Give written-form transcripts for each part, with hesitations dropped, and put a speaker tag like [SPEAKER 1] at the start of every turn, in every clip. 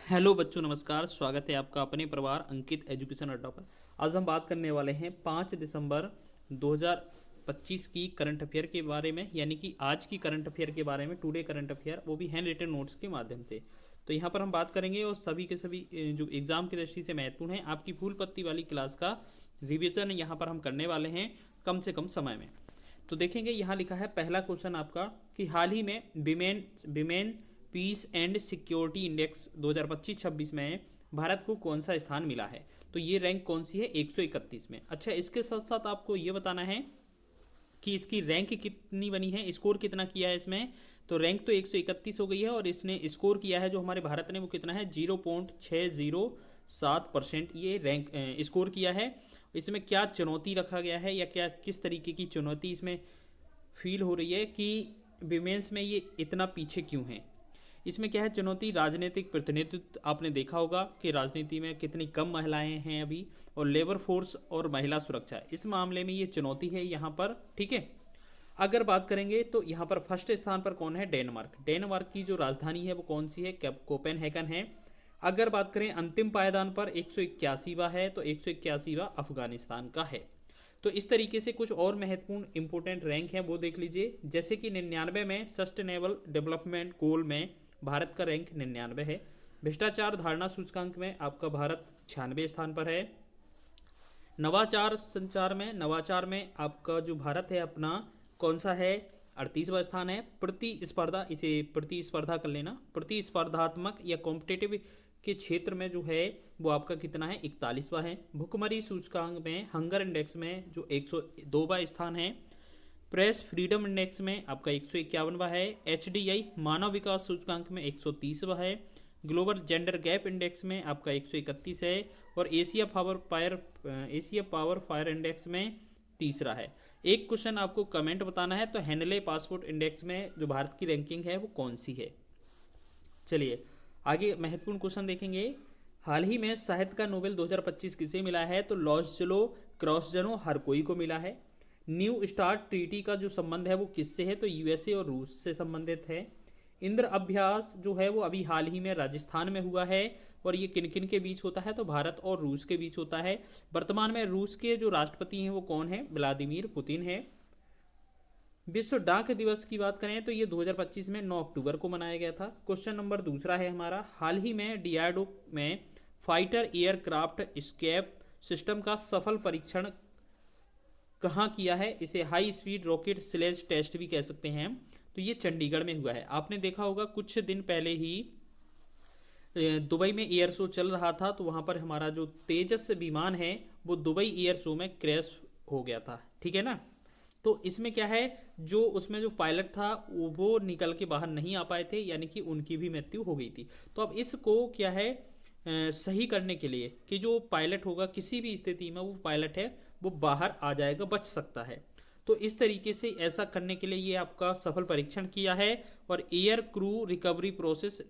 [SPEAKER 1] Hello बच्चों, नमस्कार। स्वागत है आपका अपने परिवार अंकित एजुकेशन अड्डा पर। आज हम बात करने वाले हैं 5 दिसंबर 2025 की करंट अफेयर के बारे में, यानी कि आज की करंट अफेयर के बारे में, टुडे करंट अफेयर, वो भी हैंड रिटन नोट्स के माध्यम से। तो यहाँ पर हम बात करेंगे और सभी के सभी जो एग्ज़ाम की दृष्टि से महत्वपूर्ण है, आपकी फूल पत्ती वाली क्लास का रिविजन यहाँ पर हम करने वाले हैं कम से कम समय में। तो देखेंगे, यहाँ लिखा है पहला क्वेश्चन आपका कि हाल ही में women peace and security index 2025-26 में भारत को कौन सा स्थान मिला है। तो ये रैंक कौन सी है? 131 में। अच्छा, इसके साथ साथ आपको ये बताना है कि इसकी रैंक कितनी बनी है, स्कोर कितना किया है इसमें। तो रैंक तो 131 हो गई है और इसने स्कोर किया है जो हमारे भारत ने, वो कितना है? 0.607% ये रैंक स्कोर किया है। इसमें क्या चुनौती रखा गया है या क्या किस तरीके की चुनौती इसमें फील हो रही है कि विमेंस में ये इतना पीछे क्यों है? इसमें क्या है चुनौती? राजनीतिक प्रतिनिधित्व। आपने देखा होगा कि राजनीति में कितनी कम महिलाएं हैं अभी, और लेबर फोर्स और महिला सुरक्षा, इस मामले में ये चुनौती है यहाँ पर। ठीक है, अगर बात करेंगे तो यहाँ पर फर्स्ट स्थान पर कौन है? डेनमार्क। डेनमार्क की जो राजधानी है वो कौन सी है? कोपेनहेगन है। अगर बात करें अंतिम पायदान पर 181वां है, तो 181वां अफगानिस्तान का है। तो इस तरीके से कुछ और महत्वपूर्ण इंपोर्टेंट रैंक हैं वो देख लीजिए। जैसे कि 99 में सस्टेनेबल डेवलपमेंट गोल में भारत का रैंक 99 है। भ्रष्टाचार धारणा सूचकांक में आपका भारत 96 स्थान पर है। नवाचार में आपका जो भारत है अपना कौन सा है? 38वां स्थान है। प्रतिस्पर्धा, इसे प्रतिस्पर्धा कर लेना, प्रतिस्पर्धात्मक या कॉम्पिटेटिव के क्षेत्र में जो है वो आपका कितना है? 41वां है। भुखमरी सूचकांक में, हंगर इंडेक्स में जो 102वां स्थान है। प्रेस फ्रीडम इंडेक्स में आपका 151वां है। HDI मानव विकास सूचकांक में 130वां है। ग्लोबल जेंडर गैप इंडेक्स में आपका 131 है। और एशिया पावर फायर इंडेक्स में तीसरा है। एक क्वेश्चन आपको कमेंट बताना है, तो हेनले पासपोर्ट इंडेक्स में जो भारत की रैंकिंग है वो कौन सी है। चलिए आगे महत्वपूर्ण क्वेश्चन देखेंगे। हाल ही में साहित्य का नोबेल 2025 किसे मिला है? तो लॉज़लो क्रॉसजनो हरकोई को मिला है। न्यू स्टार्ट ट्रीटी का जो संबंध है वो किससे है? तो USA और रूस से संबंधित है। इंद्र अभ्यास जो है वो अभी हाल ही में राजस्थान में हुआ है, और ये किन किन के बीच होता है? तो भारत और रूस के बीच होता है। वर्तमान में रूस के जो राष्ट्रपति हैं वो कौन है? व्लादिमीर पुतिन है। विश्व डाक दिवस की बात करें तो ये 2025 में 9 अक्टूबर को मनाया गया था। क्वेश्चन नंबर दूसरा है हमारा, हाल ही में DRDO में फाइटर एयरक्राफ्ट स्केप सिस्टम का सफल परीक्षण कहाँ किया है? इसे high speed rocket sled test भी कह सकते हैं। तो ये चंडीगढ़ में हुआ है। आपने देखा होगा कुछ दिन पहले ही दुबई में एयर शो चल रहा था, तो वहाँ पर हमारा जो तेजस विमान है वो दुबई एयर शो में क्रैश हो गया था। ठीक है ना। तो इसमें क्या है, जो उसमें जो पायलट था वो निकल के बाहर नहीं आ पाए थे, यानी कि उनकी भी मृत्यु हो गई थी। तो अब इसको क्या है सही करने के लिए कि जो पायलट होगा किसी भी स्थिति में, वो पायलट है वो बाहर आ जाएगा, बच सकता है। तो इस तरीके से ऐसा करने के लिए ये आपका सफल परीक्षण किया है। और एयर क्रू रिकवरी प्रोसेस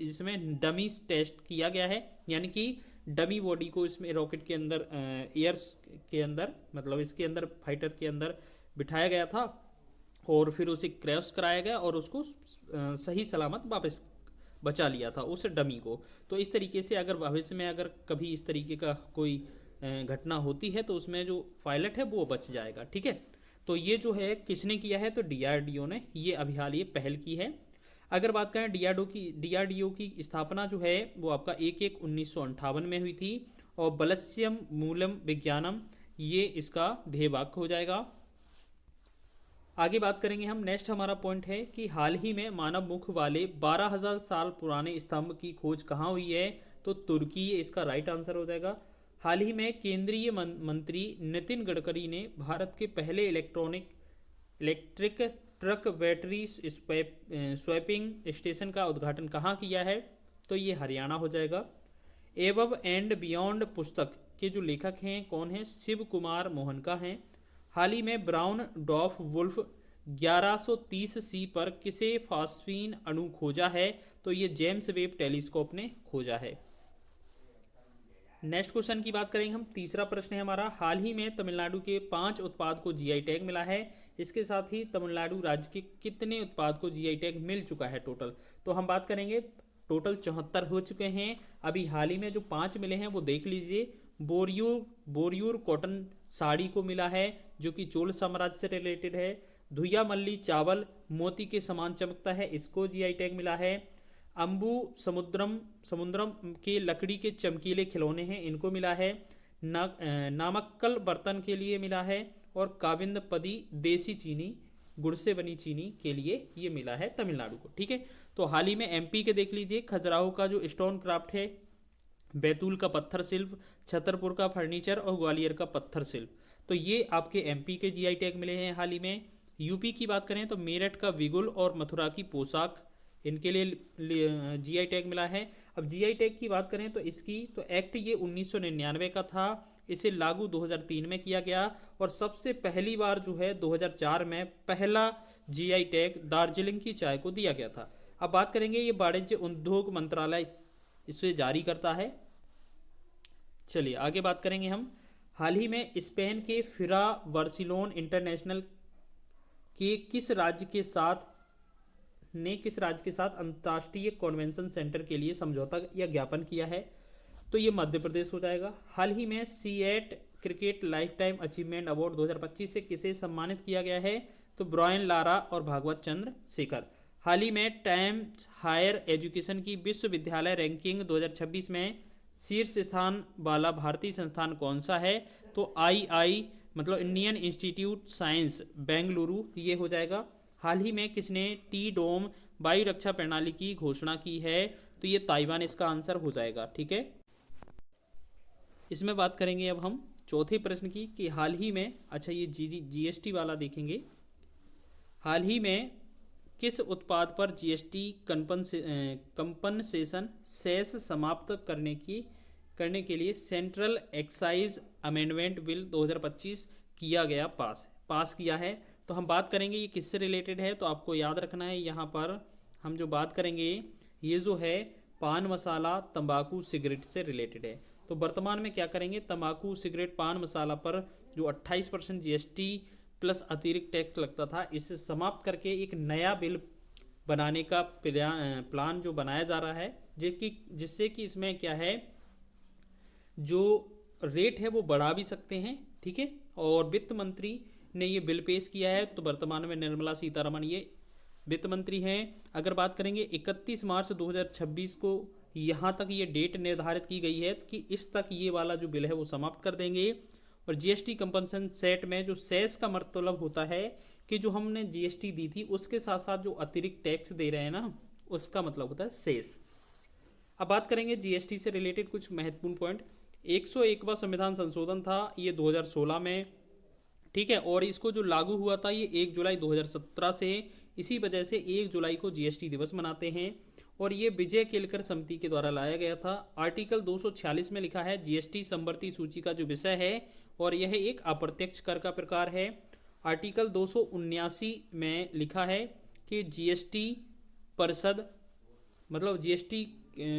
[SPEAKER 1] इसमें डमी टेस्ट किया गया है, यानी कि डमी बॉडी को इसमें रॉकेट के अंदर एयर के अंदर, मतलब इसके अंदर फाइटर के अंदर बिठाया गया था, और फिर उसे क्रैश कराया गया और उसको सही सलामत वापस बचा लिया था उस डमी को। तो इस तरीके से अगर भविष्य में अगर कभी इस तरीके का कोई घटना होती है तो उसमें जो पायलट है वो बच जाएगा। ठीक है, तो ये जो है किसने किया है? तो DRDO ने ये अभी हाल ये पहल की है। अगर बात करें DRDO की स्थापना जो है वो आपका 1/1/1958 में हुई थी, और बलस्यम मूलम विज्ञानम ये इसका ध्येय वाक्य हो जाएगा। आगे बात करेंगे हम। नेक्स्ट हमारा पॉइंट है कि हाल ही में मानव मुख वाले 12,000 साल पुराने स्तंभ की खोज कहाँ हुई है? तो तुर्की, ये इसका राइट आंसर हो जाएगा। हाल ही में केंद्रीय मंत्री नितिन गडकरी ने भारत के पहले electric truck battery swapping station का उद्घाटन कहाँ किया है? तो ये हरियाणा हो जाएगा। एबव एंड बियॉन्ड पुस्तक के जो लेखक हैं कौन हैं? शिव कुमार मोहनका हैं। हाल ही में ब्राउन डॉफ वुल्फ 1130C पर किसे फास्फीन अणु खोजा है? तो ये जेम्स वेब टेलीस्कोप ने खोजा है। नेक्स्ट क्वेश्चन की बात करेंगे हम। तीसरा प्रश्न है हमारा, हाल ही में तमिलनाडु के 5 उत्पाद को GI टैग मिला है। इसके साथ ही तमिलनाडु राज्य के कितने उत्पाद को GI टैग मिल चुका है टोटल? तो हम बात करेंगे टोटल 74 हो चुके हैं। अभी हाल ही में जो 5 मिले हैं वो देख लीजिए। बोरियूर कॉटन साड़ी को मिला है जो कि चोल साम्राज्य से रिलेटेड है। धुइया मल्ली चावल मोती के समान चमकता है, इसको जीआई टैग मिला है। अंबु समुद्रम के लकड़ी के चमकीले खिलौने हैं, इनको मिला है। नामक्कल बर्तन के लिए मिला है। और काविंद पदी देसी चीनी गुड़ से बनी चीनी के लिए ये मिला है तमिलनाडु को। ठीक है, तो हाल ही में एमपी के देख लीजिए, खजुराहो का जो स्टोन क्राफ्ट है, बैतूल का पत्थर शिल्प, छतरपुर का फर्नीचर और ग्वालियर का पत्थर शिल्प, तो ये आपके एमपी के जीआई टैग मिले हैं हाल ही में। यूपी की बात करें तो मेरठ का विगुल और मथुरा की पोशाक, इनके लिए जीआई टैग मिला है। अब जीआई टैग की बात करें तो इसकी तो एक्ट ये 1999 का था, इसे लागू 2003 में किया गया और सबसे पहली बार जो है 2004 में पहला जीआई टैग दार्जिलिंग की चाय को दिया गया था। अब बात करेंगे, ये वाणिज्य उद्योग मंत्रालय इसे जारी करता है। चलिए आगे बात करेंगे हम। हाल ही में स्पेन के फिरा बार्सिलोना इंटरनेशनल के किस राज्य के साथ अंतर्राष्ट्रीय कन्वेंशन सेंटर के लिए समझौता या ज्ञापन किया है? तो ये मध्य प्रदेश हो जाएगा। हाल ही में CEAT cricket life time achievement award 2025 से किसे सम्मानित किया गया है? तो ब्रायन लारा और भागवत चंद्र शेखर। हाल ही में टाइम्स हायर एजुकेशन की विश्वविद्यालय रैंकिंग 2026 में शीर्ष स्थान वाला भारतीय संस्थान कौन सा है? तो मतलब इंडियन इंस्टीट्यूट साइंस बेंगलुरु, ये हो जाएगा। हाल ही में किसने टी डोम वायु रक्षा प्रणाली की घोषणा की है? तो ये ताइवान इसका आंसर हो जाएगा। ठीक है, इसमें बात करेंगे अब हम चौथे प्रश्न की कि हाल ही में, अच्छा ये जीएसटी वाला देखेंगे। हाल ही में किस उत्पाद पर जीएसटी कंपनसेशन सेस समाप्त करने के लिए सेंट्रल एक्साइज अमेंडमेंट बिल 2025 किया गया पास किया है? तो हम बात करेंगे ये किससे रिलेटेड है, तो आपको याद रखना है यहाँ पर हम जो बात करेंगे ये जो है पान मसाला तंबाकू सिगरेट से रिलेटेड है। तो वर्तमान में क्या करेंगे, तंबाकू सिगरेट पान मसाला पर जो 28% जीएसटी प्लस अतिरिक्त टैक्स लगता था, इसे समाप्त करके एक नया बिल बनाने का प्लान जो बनाया जा रहा है, जिससे कि इसमें क्या है, जो रेट है वो बढ़ा भी सकते हैं। ठीक है, और वित्त मंत्री ने ये बिल पेश किया है। तो वर्तमान में निर्मला सीतारमण ये वित्त मंत्री हैं। अगर बात करेंगे 31 मार्च 2026 को यहाँ तक ये डेट निर्धारित की गई है कि इस तक ये वाला जो बिल है वो समाप्त कर देंगे। और जीएसटी कंपनसेशन सेट में जो सेस का मतलब होता है कि जो हमने जीएसटी दी थी उसके साथ साथ जो अतिरिक्त टैक्स दे रहे हैं ना, उसका मतलब होता है सेस। अब बात करेंगे जीएसटी से रिलेटेड कुछ महत्वपूर्ण पॉइंट। 101वां संविधान संशोधन था ये 2016 में। ठीक है, और इसको जो लागू हुआ था ये 1 जुलाई 2017 से, इसी वजह से 1 जुलाई को जीएसटी दिवस मनाते हैं। और ये विजय केलकर समिति के द्वारा लाया गया था। आर्टिकल 246 में लिखा है जीएसटी समवर्ती सूची का जो विषय है और यह एक अप्रत्यक्ष कर का प्रकार है। आर्टिकल 279 में लिखा है कि जीएसटी परिषद, मतलब जीएसटी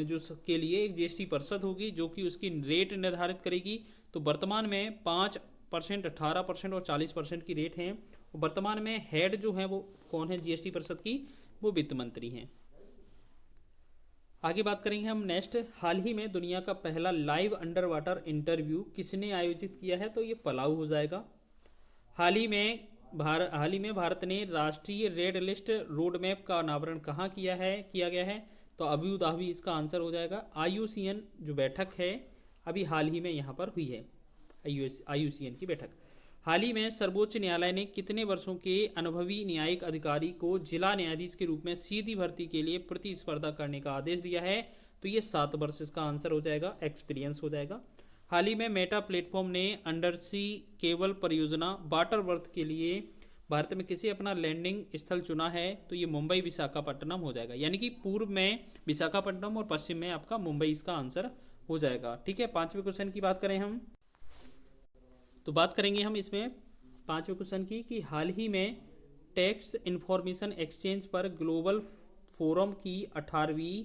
[SPEAKER 1] जो के लिए एक जीएसटी परिषद होगी जो कि उसकी रेट निर्धारित करेगी। तो वर्तमान में 5%, 18% और 40% की रेट हैं। वर्तमान में हेड जो है वो कौन है जीएसटी परिषद की? वो वित्त मंत्री हैं। आगे बात करेंगे हम नेक्स्ट। हाल ही में दुनिया का पहला लाइव अंडर वाटर इंटरव्यू किसने आयोजित किया है? तो ये पलाऊ हो जाएगा। हाल ही में भारत ने राष्ट्रीय रेड लिस्ट रोड मैप का अनावरण कहाँ किया गया है? तो अबू धाबी इसका आंसर हो जाएगा। आईयूसीएन जो बैठक है अभी हाल ही में यहाँ पर हुई है, आईयूसीएन की बैठक। हाल ही में सर्वोच्च न्यायालय ने कितने वर्षों के अनुभवी न्यायिक अधिकारी को जिला न्यायाधीश के रूप में सीधी भर्ती के लिए प्रतिस्पर्धा करने का आदेश दिया है? तो ये 7 वर्ष इसका आंसर हो जाएगा, एक्सपीरियंस हो जाएगा। हाल ही में मेटा प्लेटफॉर्म ने अंडर सी केबल परियोजना वाटरवर्थ के लिए भारत में किसे अपना लैंडिंग स्थल चुना है? तो ये मुंबई विशाखापट्टनम हो जाएगा, यानी कि पूर्व में विशाखापट्टनम और पश्चिम में आपका मुंबई इसका आंसर हो जाएगा। ठीक है, 5वें क्वेश्चन की बात करें हम, तो बात करेंगे हम इसमें 5वें क्वेश्चन की कि हाल ही में टैक्स इंफॉर्मेशन एक्सचेंज पर ग्लोबल फोरम की 18वीं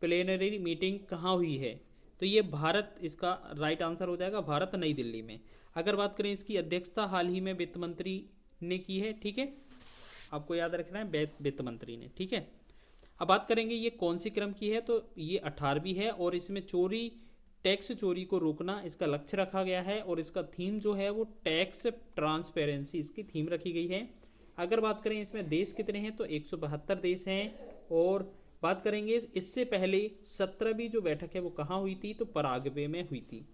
[SPEAKER 1] प्लेनरी मीटिंग कहाँ हुई है? तो ये भारत इसका राइट आंसर हो जाएगा, भारत नई दिल्ली में। अगर बात करें इसकी अध्यक्षता हाल ही में वित्त मंत्री ने की है। ठीक है, आपको याद रखना है वित्त मंत्री ने। ठीक है, अब बात करेंगे ये कौन सी क्रम की है, तो ये 18वीं है और इसमें चोरी, टैक्स चोरी को रोकना इसका लक्ष्य रखा गया है और इसका थीम जो है वो टैक्स ट्रांसपेरेंसी इसकी थीम रखी गई है। अगर बात करें इसमें देश कितने हैं, तो 172 देश हैं। और बात करेंगे इससे पहले 17वीं जो बैठक है वो कहाँ हुई थी, तो पराग्वे में हुई थी।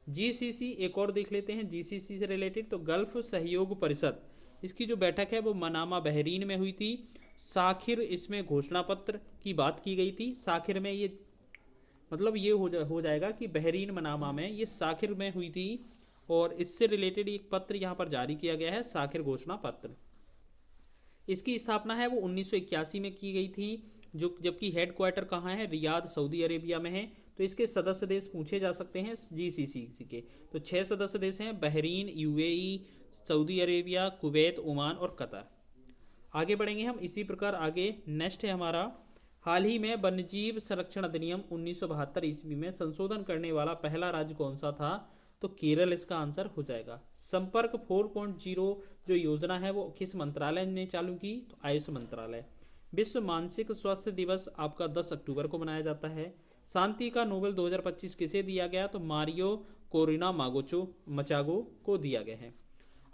[SPEAKER 1] जीसीसी एक और देख लेते हैं जीसीसी से रिलेटेड, तो गल्फ सहयोग परिषद, इसकी जो बैठक है वो मनामा बहरीन में हुई थी। साखिर इसमें घोषणा पत्र की बात की गई थी। साखिर में ये मतलब ये हो जाएगा कि बहरीन मनामा में ये साखिर में हुई थी और इससे रिलेटेड एक पत्र यहाँ पर जारी किया गया है, साखिर घोषणा पत्र। इसकी स्थापना है वो 1981 में की गई थी, जो जबकि हेड क्वार्टर कहाँ है, रियाद सऊदी अरेबिया में है। तो इसके सदस्य देश पूछे जा सकते हैं जीसीसी के, तो 6 सदस्य देश हैं, Bahrain, UAE, Saudi Arabia, Kuwait, Oman और कतर। आगे बढ़ेंगे हम इसी प्रकार आगे। नेक्स्ट है हमारा, हाल ही में वन्यजीव संरक्षण अधिनियम 1972 ईस्वी में संशोधन करने वाला पहला राज्य कौन सा था, तो केरल इसका आंसर हो जाएगा। संपर्क 4.0 जो योजना है वो किस मंत्रालय ने चालू की, तो आयुष मंत्रालय। विश्व मानसिक स्वास्थ्य दिवस आपका 10 अक्टूबर को मनाया जाता है। शांति का नोबेल 2025 किसे दिया गया, तो मारियो कोरिना मचागो को दिया गया है।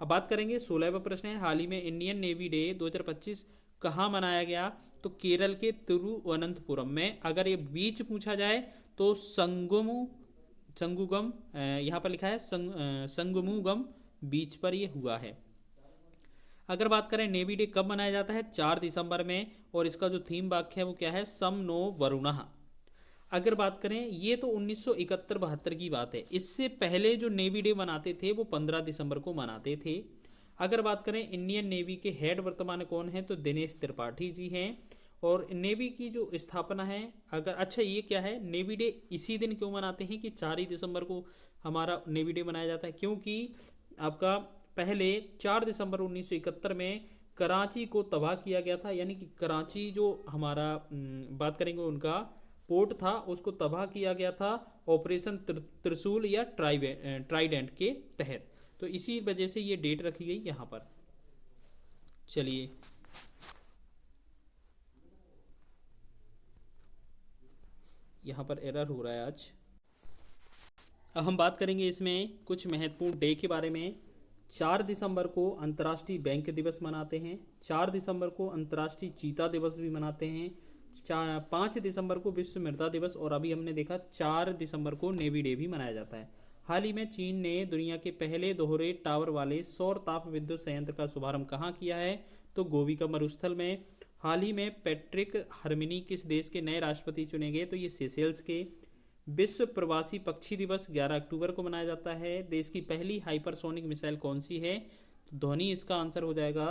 [SPEAKER 1] अब बात करेंगे 16वां प्रश्न है, हाल ही में इंडियन नेवी डे 2025 कहाँ मनाया गया, तो केरल के तिरुवनंतपुरम में। अगर ये बीच पूछा जाए तो संगुगम यहाँ पर लिखा है संगमुगम बीच पर ये हुआ है। अगर बात करें नेवी डे कब मनाया जाता है, 4 दिसंबर में, और इसका जो थीम वाक्य है वो क्या है, सम नो वरुणः। अगर बात करें ये तो 1971-72 की बात है, इससे पहले जो नेवी डे मनाते थे वो 15 दिसंबर को मनाते थे। अगर बात करें इंडियन नेवी के हेड वर्तमान कौन है, तो दिनेश त्रिपाठी जी हैं। और नेवी की जो स्थापना है, अगर अच्छा ये क्या है, नेवी डे इसी दिन क्यों मनाते हैं कि 4 ही दिसंबर को हमारा नेवी डे मनाया जाता है, क्योंकि आपका पहले 4 दिसंबर 1971 में कराची को तबाह किया गया था, यानी कि कराची जो हमारा बात करेंगे उनका पोर्ट था उसको तबाह किया गया था ऑपरेशन त्रिशूल या ट्राइडेंट के तहत। तो इसी वजह से ये डेट रखी गई यहाँ पर। चलिए यहाँ पर एरर हो रहा है आज। अब हम बात करेंगे इसमें कुछ महत्वपूर्ण डे के बारे में। 4 दिसंबर को अंतर्राष्ट्रीय बैंक दिवस मनाते हैं। 4 दिसंबर को अंतर्राष्ट्रीय चीता दिवस भी मनाते हैं। 5 दिसंबर को विश्व मृदा दिवस, और अभी हमने देखा 4 दिसंबर को नेवी डे भी मनाया जाता है। हाल ही में चीन ने दुनिया के पहले दोहरे टावर वाले सौर ताप विद्युत संयंत्र का शुभारंभ कहाँ किया है, तो गोवी का मरुस्थल में। हाल ही में पैट्रिक हरमिनी किस देश के नए राष्ट्रपति चुने गए, तो ये सेशेल्स के। विश्व प्रवासी पक्षी दिवस 11 अक्टूबर को मनाया जाता है। देश की पहली हाइपरसोनिक मिसाइल कौन सी है, तो ध्वनि इसका आंसर हो जाएगा।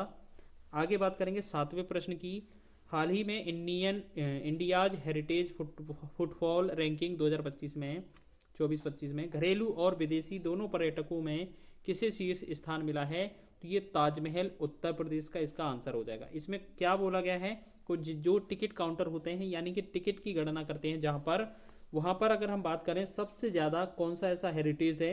[SPEAKER 1] आगे बात करेंगे 7वें प्रश्न की। हाल ही में इंडियाज हेरिटेज फुटबॉल रैंकिंग 2025 में 24-25 में घरेलू और विदेशी दोनों पर्यटकों में किसे शीर्ष स्थान मिला है, तो ये ताजमहल उत्तर प्रदेश का इसका आंसर हो जाएगा। इसमें क्या बोला गया है, कुछ जो टिकट काउंटर होते हैं यानी कि टिकट की गणना करते हैं जहाँ पर, वहाँ पर अगर हम बात करें सबसे ज़्यादा कौन सा ऐसा हेरिटेज है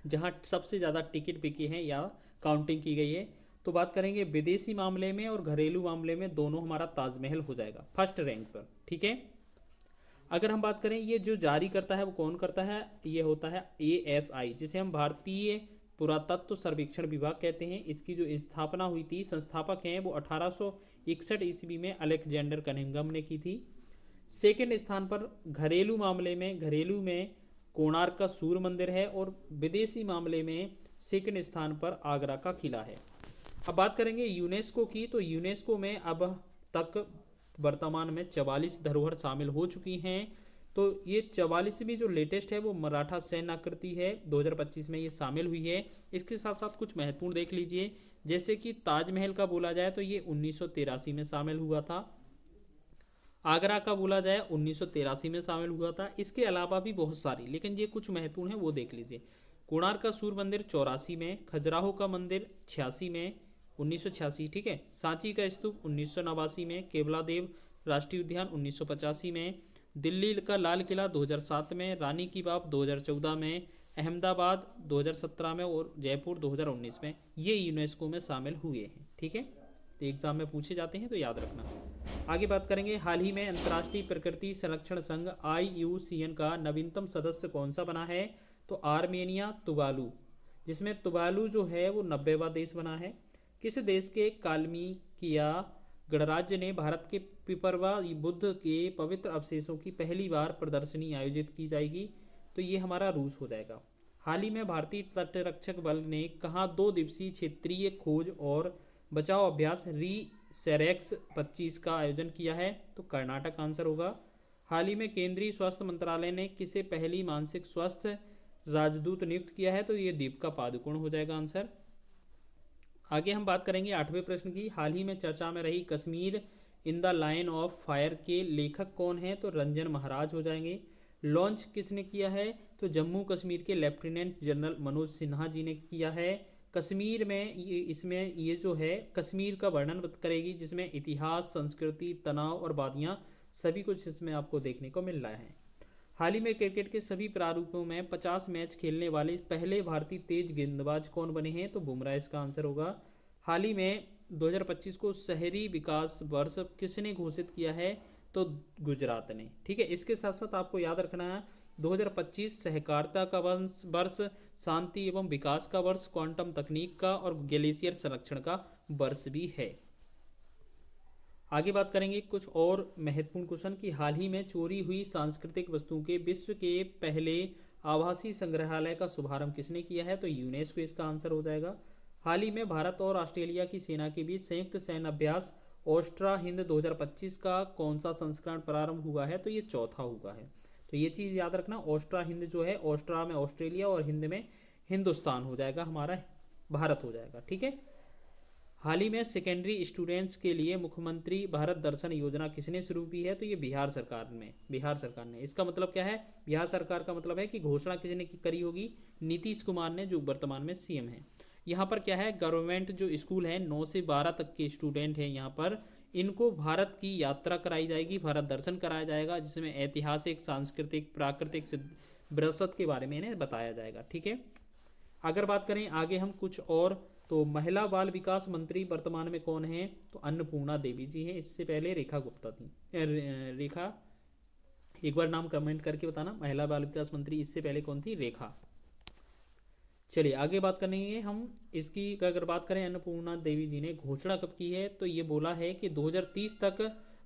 [SPEAKER 1] जहाँ सबसे ज़्यादा टिकट बिकी हैं या काउंटिंग की गई है, तो बात करेंगे विदेशी मामले में और घरेलू मामले में दोनों हमारा ताजमहल हो जाएगा फर्स्ट रैंक पर। ठीक है, अगर हम बात करें ये जो जारी करता है वो कौन करता है, ये होता है ASI, जिसे हम भारतीय पुरातत्व सर्वेक्षण विभाग कहते हैं। इसकी जो स्थापना हुई थी, संस्थापक हैं वो 1861 ईस्वी में अलेक्जेंडर कनिंघम ने की थी। सेकेंड स्थान पर घरेलू मामले में कोणार्क का सूर्य मंदिर है, और विदेशी मामले में सेकेंड स्थान पर आगरा का किला है। अब बात करेंगे यूनेस्को की, तो यूनेस्को में अब तक वर्तमान में 44 धरोहर शामिल हो चुकी हैं। तो ये 44वीं जो लेटेस्ट है वो मराठा सैन्य आकृति है, 2025 में ये शामिल हुई है। इसके साथ साथ कुछ महत्वपूर्ण देख लीजिए, जैसे कि ताजमहल का बोला जाए तो ये 1983 में शामिल हुआ था। आगरा का बोला जाए 1983 में शामिल हुआ था। इसके अलावा भी बहुत सारी, लेकिन ये कुछ महत्वपूर्ण है वो देख लीजिए। कोणार्क का सूर्य मंदिर 84 में, खजुराहो का मंदिर 86 में 1986, ठीक है। सांची का स्तूप 1989 में, केवलादेव राष्ट्रीय उद्यान 1985 में, दिल्ली का लाल किला 2007 में, रानी की बाग 2014 में, अहमदाबाद 2017 में और जयपुर 2019 में ये यूनेस्को में शामिल हुए हैं। ठीक है, तो एग्जाम में पूछे जाते हैं तो याद रखना। आगे बात करेंगे, हाल ही में अंतर्राष्ट्रीय प्रकृति संरक्षण संघ IUCN का नवीनतम सदस्य कौन सा बना है? तो आर्मेनिया, तुवालू, जिसमें तुवालू जो है वो 90वां देश बना है। किस देश के कालमिकिया गणराज्य ने भारत के पिपरवा बुद्ध के पवित्र अवशेषों की पहली बार प्रदर्शनी आयोजित की जाएगी? तो ये हमारा रूस हो जाएगा। हाल ही में भारतीय तटरक्षक बल ने कहाँ 2 दिवसीय क्षेत्रीय खोज और बचाव अभ्यास रीसेरेक्स 25 का आयोजन किया है? तो कर्नाटक आंसर होगा। हाल ही में केंद्रीय स्वास्थ्य मंत्रालय ने किसे पहली मानसिक स्वास्थ्य राजदूत नियुक्त किया है? तो ये दीपिका पादुकोण हो जाएगा आंसर। आगे हम बात करेंगे 8वें प्रश्न की, हाल ही में चर्चा में रही Kashmir in the line of fire के लेखक कौन है? तो रंजन महाराज हो जाएंगे। लॉन्च किसने किया है? तो जम्मू कश्मीर के लेफ्टिनेंट जनरल मनोज सिन्हा जी ने किया है। कश्मीर में इसमें ये जो है कश्मीर का वर्णन करेगी, जिसमें इतिहास, संस्कृति, तनाव और वादियाँ सभी कुछ इसमें आपको देखने को मिल रहा है। हाल ही में क्रिकेट के सभी प्रारूपों में 50 मैच खेलने वाले पहले भारतीय तेज गेंदबाज कौन बने हैं? तो बुमराह इसका आंसर होगा। हाल ही में 2025 को शहरी विकास वर्ष किसने घोषित किया है? तो गुजरात ने। ठीक है, इसके साथ साथ आपको याद रखना है 2025 सहकारिता का वर्ष, शांति एवं विकास का वर्ष, क्वांटम तकनीक का और ग्लेशियर संरक्षण का वर्ष भी है। आगे बात करेंगे कुछ और महत्वपूर्ण क्वेश्चन की, हाल ही में चोरी हुई सांस्कृतिक वस्तुओं के विश्व के पहले आभासी संग्रहालय का शुभारंभ किसने किया है? तो यूनेस्को इसका आंसर हो जाएगा। हाल ही में भारत और ऑस्ट्रेलिया की सेना के बीच संयुक्त सैन्य अभ्यास ऑस्ट्रा हिंद 2025 का कौन सा संस्करण प्रारंभ हुआ है? तो ये चौथा हुआ है। तो ये चीज़ याद रखना, ऑस्ट्रा हिंद जो है, ऑस्ट्रा में ऑस्ट्रेलिया और हिंद में हिंदुस्तान हो जाएगा, हमारा भारत हो जाएगा। ठीक है, हाल ही में सेकेंडरी स्टूडेंट्स के लिए मुख्यमंत्री भारत दर्शन योजना किसने शुरू की है? तो ये बिहार सरकार ने। इसका मतलब क्या है? बिहार सरकार का मतलब है कि घोषणा किसने करी होगी? नीतीश कुमार ने, जो वर्तमान में CM है। यहाँ पर क्या है, गवर्नमेंट जो स्कूल है 9 से 12 तक के स्टूडेंट हैं, यहाँ पर इनको भारत की यात्रा कराई जाएगी, भारत दर्शन कराया जाएगा, जिसमें ऐतिहासिक, सांस्कृतिक, प्राकृतिक विरासत के बारे में इन्हें बताया जाएगा। ठीक है, अगर बात करें आगे हम कुछ और, तो महिला बाल विकास मंत्री वर्तमान में कौन है? तो अन्नपूर्णा देवी जी हैं। इससे पहले रेखा गुप्ता थी। रेखा, एक बार नाम कमेंट करके बताना, महिला बाल विकास मंत्री इससे पहले कौन थी? रेखा। चलिए आगे बात करेंगे हम इसकी। अगर बात करें अन्नपूर्णा देवी जी ने घोषणा कब की है? तो ये बोला है कि 2030 तक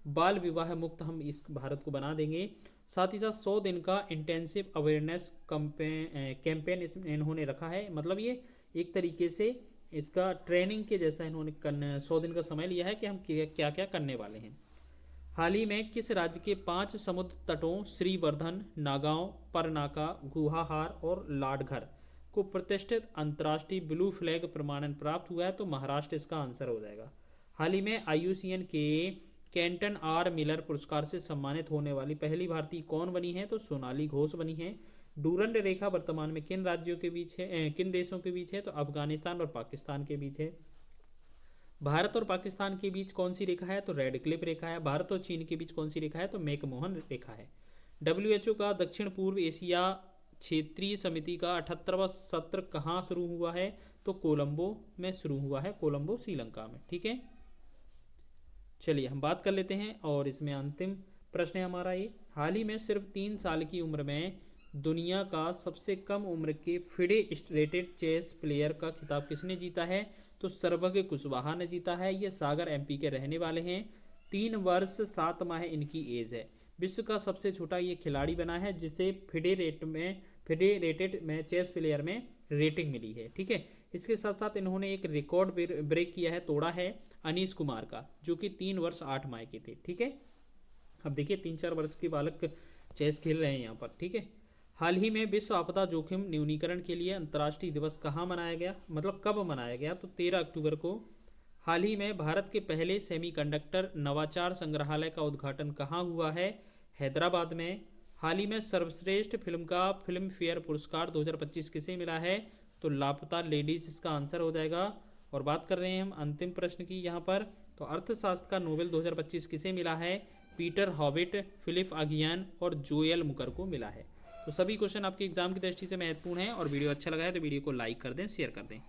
[SPEAKER 1] बाल विवाह मुक्त हम इस भारत को बना देंगे। साथ ही साथ 100 दिन का इंटेंसिव अवेयरनेस कैंपेन इन्होंने रखा है। मतलब ये एक तरीके से इसका ट्रेनिंग के जैसा इन्होंने 100 दिन का समय लिया है कि हम क्या क्या करने वाले हैं। हाल ही में किस राज्य के 5 समुद्र तटों श्रीवर्धन, नागांव, परनाका, गुहाहार और लाडघर को प्रतिष्ठित अंतर्राष्ट्रीय ब्लू फ्लैग प्रमाणन प्राप्त हुआ है? तो महाराष्ट्र इसका आंसर हो जाएगा। हाल ही में IUCN के कैंटन R मिलर पुरस्कार से सम्मानित होने वाली पहली भारतीय कौन बनी है? तो सोनाली घोष बनी है। डूरंड रेखा वर्तमान में किन राज्यों के बीच है, किन देशों के बीच है? तो अफगानिस्तान और पाकिस्तान के बीच है। भारत और पाकिस्तान के बीच कौन सी रेखा है? तो रेड क्लिफ रेखा है। भारत और चीन के बीच कौन सी रेखा है? तो मैकमोहन रेखा है। WHO का दक्षिण पूर्व एशिया क्षेत्रीय समिति का 78वां सत्र कहाँ शुरू हुआ है? तो कोलंबो में शुरू हुआ है, कोलंबो श्रीलंका में। ठीक है, चलिए हम बात कर लेते हैं और इसमें अंतिम प्रश्न है हमारा ये, हाल ही में सिर्फ 3 साल की उम्र में दुनिया का सबसे कम उम्र के फिडे रेटेड चेस प्लेयर का खिताब किसने जीता है? तो सर्वज्ञ कुशवाहा ने जीता है। ये सागर MP के रहने वाले हैं। 3 वर्ष 7 माह इनकी एज है। विश्व का सबसे छोटा ये खिलाड़ी बना है जिसे फेडरेटेड में चेस प्लेयर में रेटिंग मिली है। ठीक है, इसके साथ साथ इन्होंने एक रिकॉर्ड ब्रेक किया है, तोड़ा है अनीश कुमार का, जो कि 3 वर्ष 8 माह के थे। ठीक है, अब देखिए 3-4 वर्ष के बालक चेस खेल रहे हैं यहाँ पर। ठीक है, हाल ही में विश्व आपदा जोखिम न्यूनीकरण के लिए अंतर्राष्ट्रीय दिवस कहाँ मनाया गया, मतलब कब मनाया गया? तो 13 अक्टूबर को। हाल ही में भारत के पहले सेमीकंडक्टर नवाचार संग्रहालय का उद्घाटन कहाँ हुआ है? हैदराबाद में। हाल ही में सर्वश्रेष्ठ फिल्म का फिल्म फेयर पुरस्कार 2025 किसे मिला है? तो लापता लेडीज इसका आंसर हो जाएगा। और बात कर रहे हैं हम अंतिम प्रश्न की यहाँ पर, तो अर्थशास्त्र का नोबेल 2025 किसे मिला है? पीटर हॉबिट, फिलिप अगियान और जोएल मुकर को मिला है। तो सभी क्वेश्चन आपके एग्जाम की दृष्टि से महत्वपूर्ण है और वीडियो अच्छा लगा है तो वीडियो को लाइक कर दें, शेयर कर दें।